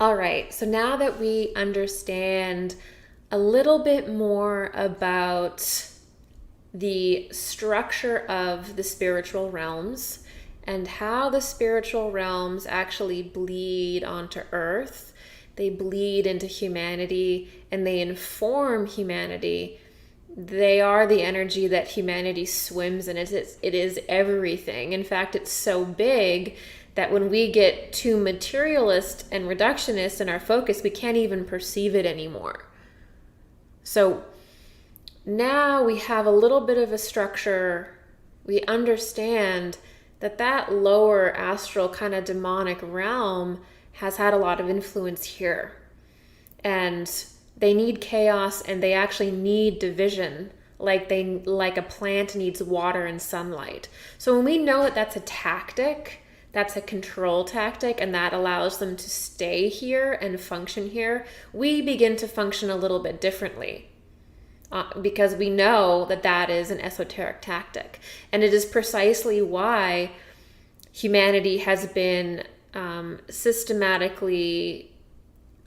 All right, so now that we understand a little bit more about the structure of the spiritual realms and how the spiritual realms actually bleed onto Earth, they bleed into humanity and they inform humanity. They are the energy that humanity swims in. It is everything. In fact, it's so big that when we get too materialist and reductionist in our focus, we can't even perceive it anymore. So now we have a little bit of a structure. We understand that lower astral kind of demonic realm has had a lot of influence here. And they need chaos, and they actually need division, like a plant needs water and sunlight. So when we know that that's a tactic, that's a control tactic, and that allows them to stay here and function here, we begin to function a little bit differently. Because we know that is an esoteric tactic. And it is precisely why humanity has been systematically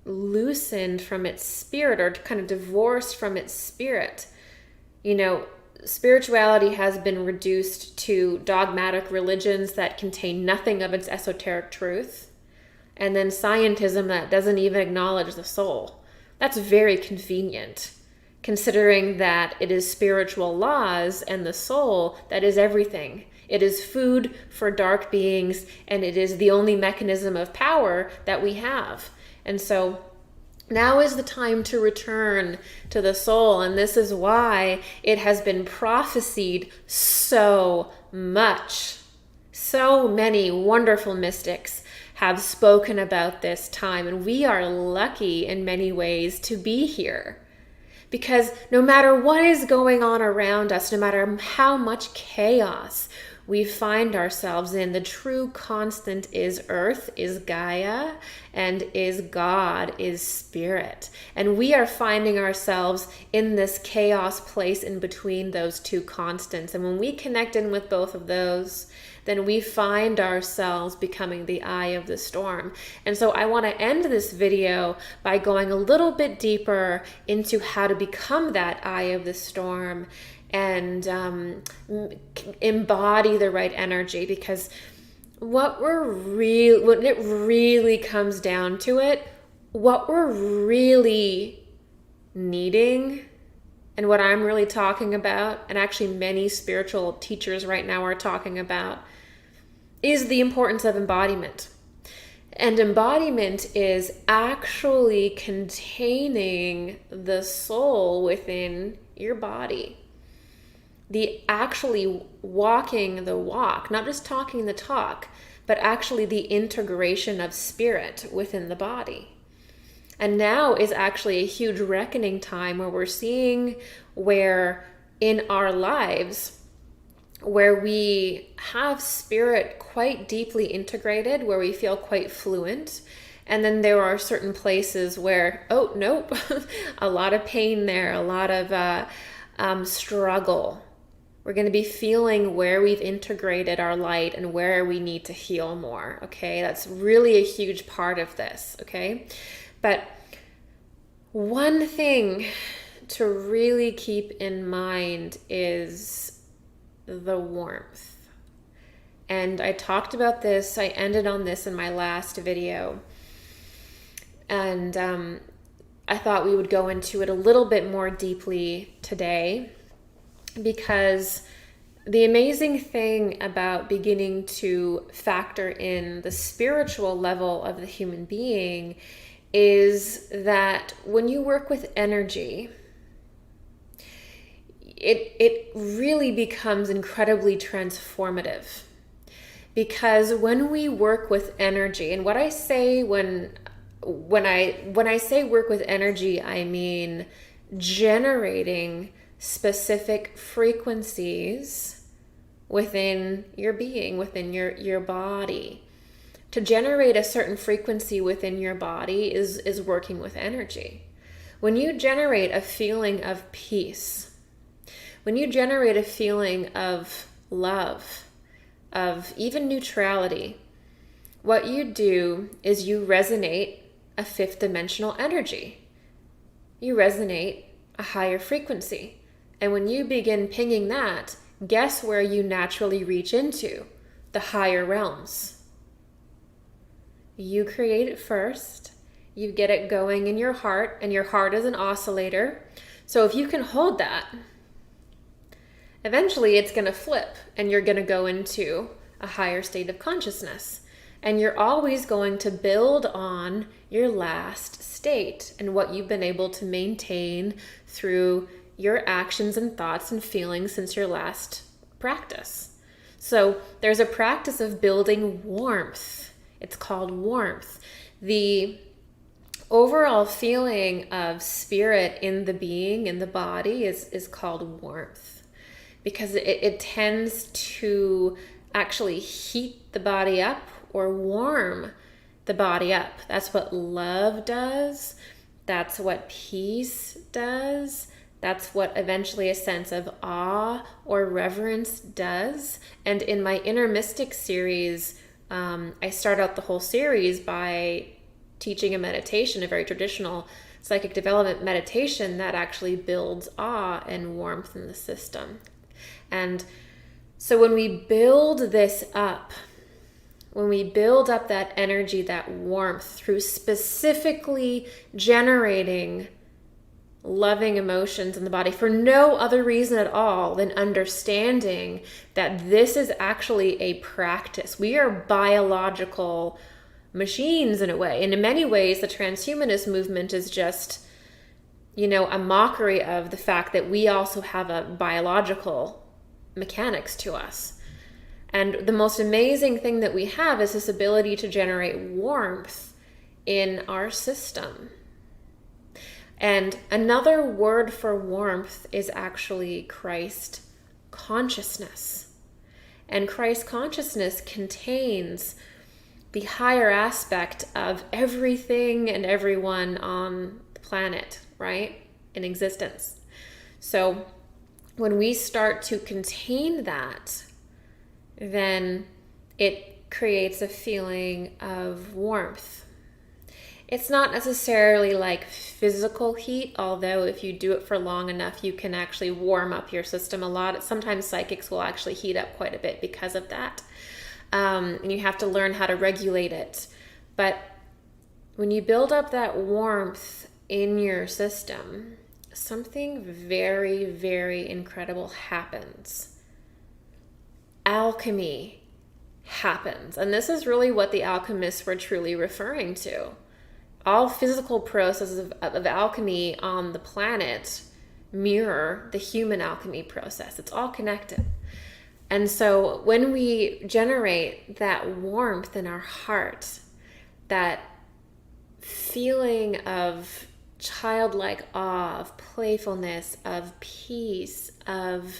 loosened from its spirit, or kind of divorced from its spirit. Spirituality has been reduced to dogmatic religions that contain nothing of its esoteric truth, and then scientism that doesn't even acknowledge the soul. That's very convenient, considering that it is spiritual laws and the soul that is everything. It is food for dark beings, and it is the only mechanism of power that we have. And so now is the time to return to the soul, and this is why it has been prophesied so much. So many wonderful mystics have spoken about this time, and we are lucky in many ways to be here. Because no matter what is going on around us, no matter how much chaos we find ourselves in, the true constant is Earth, is Gaia, and is God, is Spirit. And we are finding ourselves in this chaos place in between those two constants. And when we connect in with both of those, then we find ourselves becoming the eye of the storm. And so I want to end this video by going a little bit deeper into how to become that eye of the storm and embody the right energy. Because when it really comes down to it, what we're really needing, and what I'm really talking about, and actually many spiritual teachers right now are talking about, is the importance of embodiment. And embodiment is actually containing the soul within your body. The actually walking the walk, not just talking the talk, but actually the integration of spirit within the body. And now is actually a huge reckoning time where we're seeing where in our lives, where we have spirit quite deeply integrated, where we feel quite fluent. And then there are certain places where, oh, nope, a lot of pain there, a lot of struggle. We're going to be feeling where we've integrated our light and where we need to heal more, okay? That's really a huge part of this, okay? But one thing to really keep in mind is the warmth. And I talked about this, I ended on this in my last video. And I thought we would go into it a little bit more deeply today, because the amazing thing about beginning to factor in the spiritual level of the human being is that when you work with energy, it really becomes incredibly transformative. Because when we work with energy, and what I say when I say work with energy, I mean generating specific frequencies within your being, within your body. To generate a certain frequency within your body is working with energy. When you generate a feeling of peace, when you generate a feeling of love, of even neutrality, what you do is you resonate a fifth dimensional energy. You resonate a higher frequency. And when you begin pinging that, guess where you naturally reach into? The higher realms. You create it first. You get it going in your heart, and your heart is an oscillator. So if you can hold that, eventually it's going to flip and you're going to go into a higher state of consciousness. And you're always going to build on your last state and what you've been able to maintain through your actions and thoughts and feelings since your last practice. So there's a practice of building warmth. It's called warmth. The overall feeling of spirit in the being, in the body, is called warmth, because it tends to actually heat the body up or warm the body up. That's what love does. That's what peace does. That's what eventually a sense of awe or reverence does. And in my Inner Mystic series, I start out the whole series by teaching a meditation, a very traditional psychic development meditation that actually builds awe and warmth in the system. And so when we build this up, when we build up that energy, that warmth through specifically generating loving emotions in the body for no other reason at all than understanding that this is actually a practice. We are biological machines in a way. And in many ways, the transhumanist movement is just, a mockery of the fact that we also have a biological mechanics to us. And the most amazing thing that we have is this ability to generate warmth in our system. And another word for warmth is actually Christ consciousness. And Christ consciousness contains the higher aspect of everything and everyone on the planet, right? In existence. So when we start to contain that, then it creates a feeling of warmth. It's not necessarily like physical heat, although if you do it for long enough, you can actually warm up your system a lot. Sometimes psychics will actually heat up quite a bit because of that. And you have to learn how to regulate it. But when you build up that warmth in your system, something very, very incredible happens. Alchemy happens. And this is really what the alchemists were truly referring to. All physical processes of alchemy on the planet mirror the human alchemy process. It's all connected. And so when we generate that warmth in our heart, that feeling of childlike awe, of playfulness, of peace, of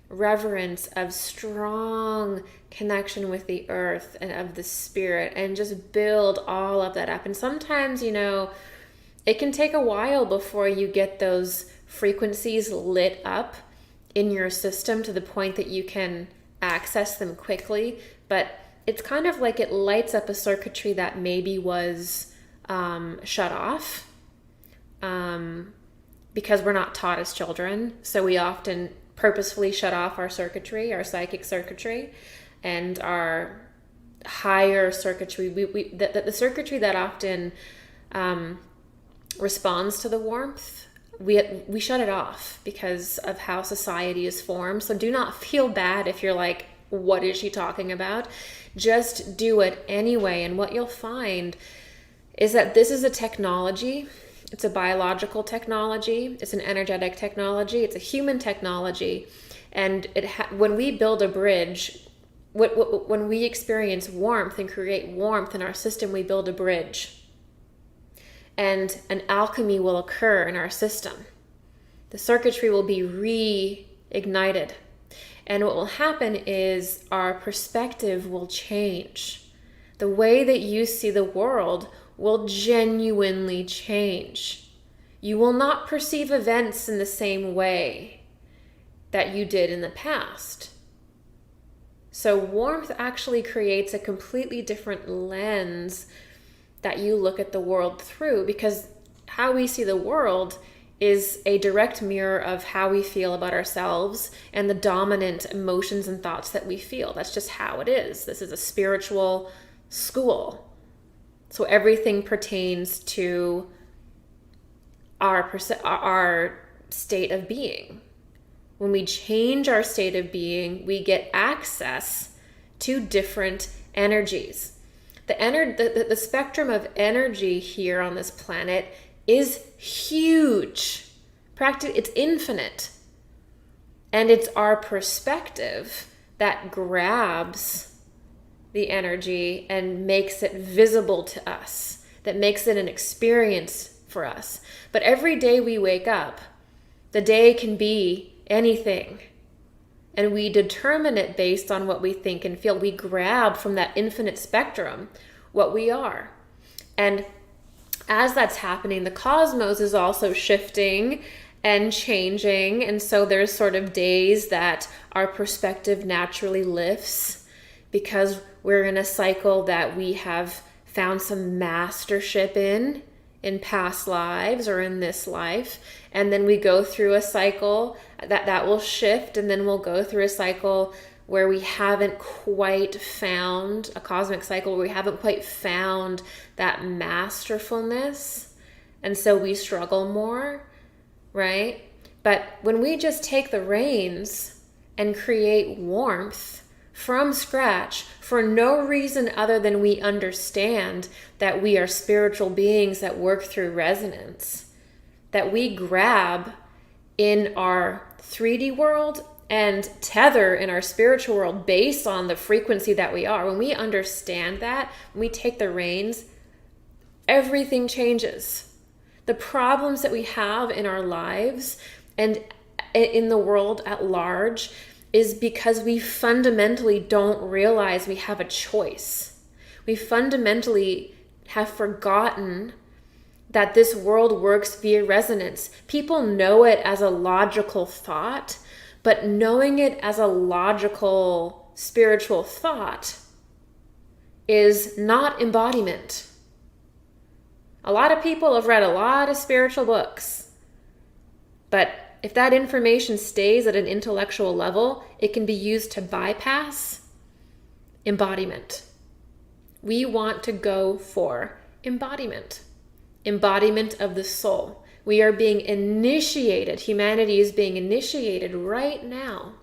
reverence, of strong connection with the earth and of the spirit, and just build all of that up. And sometimes, it can take a while before you get those frequencies lit up in your system to the point that you can access them quickly. But it's kind of like it lights up a circuitry that maybe was shut off because we're not taught as children. So we often purposefully shut off our circuitry, our psychic circuitry, and our higher circuitry. The circuitry that often responds to the warmth, we shut it off because of how society is formed. So do not feel bad if you're like, what is she talking about? Just do it anyway. And what you'll find is that this is a technology. It's a biological technology. It's an energetic technology. It's a human technology. And when we build a bridge, when we experience warmth and create warmth in our system, we build a bridge. And an alchemy will occur in our system. The circuitry will be reignited. And what will happen is our perspective will change. The way that you see the world will genuinely change. You will not perceive events in the same way that you did in the past. So warmth actually creates a completely different lens that you look at the world through, because how we see the world is a direct mirror of how we feel about ourselves and the dominant emotions and thoughts that we feel. That's just how it is. This is a spiritual school. So everything pertains to our state of being. When we change our state of being, we get access to different energies. The spectrum of energy here on this planet is huge. It's infinite. And it's our perspective that grabs the energy and makes it visible to us, that makes it an experience for us. But every day we wake up, the day can be anything. And we determine it based on what we think and feel. We grab from that infinite spectrum what we are. And as that's happening, the cosmos is also shifting and changing. And so there's sort of days that our perspective naturally lifts because we're in a cycle that we have found some mastership in past lives or in this life. And then we go through a cycle that will shift, and then we'll go through a cycle where we haven't quite found, a cosmic cycle where we haven't quite found that masterfulness. And so we struggle more, right? But when we just take the reins and create warmth from scratch for no reason other than we understand that we are spiritual beings that work through resonance, that we grab in our 3D world and tether in our spiritual world based on the frequency that we are. When we understand that, when we take the reins, everything changes. The problems that we have in our lives and in the world at large is because we fundamentally don't realize we have a choice. We fundamentally have forgotten that this world works via resonance. People know it as a logical thought, but knowing it as a logical spiritual thought is not embodiment. A lot of people have read a lot of spiritual books, but if that information stays at an intellectual level, it can be used to bypass embodiment. We want to go for embodiment of the soul. We are being initiated, humanity is being initiated right now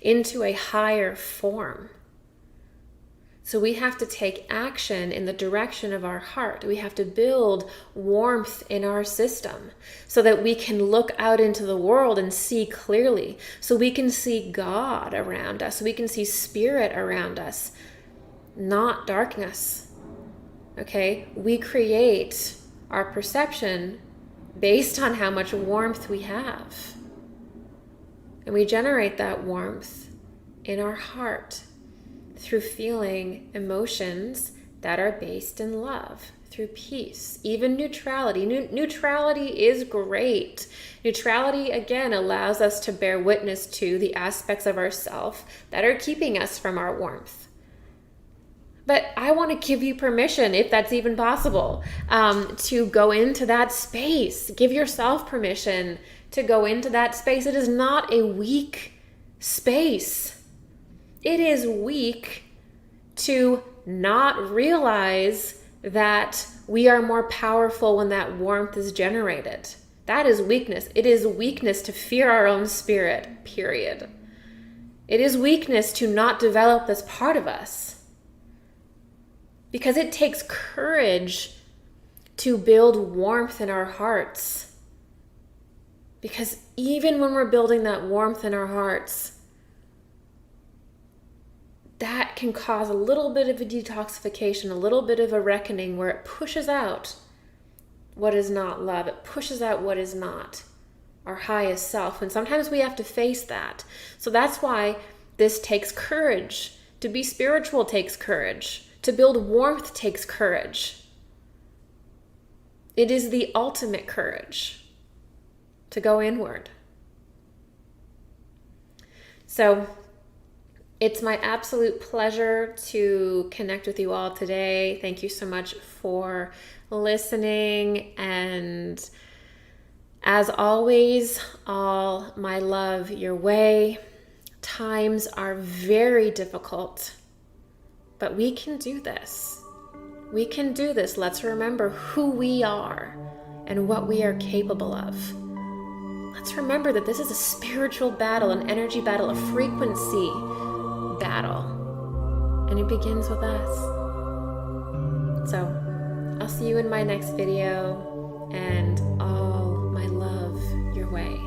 into a higher form. So we have to take action in the direction of our heart. We have to build warmth in our system so that we can look out into the world and see clearly. So we can see God around us. So we can see spirit around us, not darkness. Okay? We create our perception based on how much warmth we have. And we generate that warmth in our heart through feeling emotions that are based in love, through peace, even neutrality. Neutrality is great. Neutrality, again, allows us to bear witness to the aspects of ourself that are keeping us from our warmth. But I want to give you permission, if that's even possible, to go into that space. Give yourself permission to go into that space. It is not a weak space. It is weak to not realize that we are more powerful when that warmth is generated. That is weakness. It is weakness to fear our own spirit, period. It is weakness to not develop this part of us. Because it takes courage to build warmth in our hearts. Because even when we're building that warmth in our hearts, that can cause a little bit of a detoxification, a little bit of a reckoning where it pushes out what is not love. It pushes out what is not our highest self. And sometimes we have to face that. So that's why this takes courage. To be spiritual takes courage. To build warmth takes courage. It is the ultimate courage to go inward. So It's my absolute pleasure to connect with you all today. Thank you so much for listening. And as always, all my love your way. Times are very difficult, but we can do this. We can do this. Let's remember who we are and what we are capable of. Let's remember that this is a spiritual battle, an energy battle, a frequency battle, and it begins with us. So I'll see you in my next video, and all my love your way.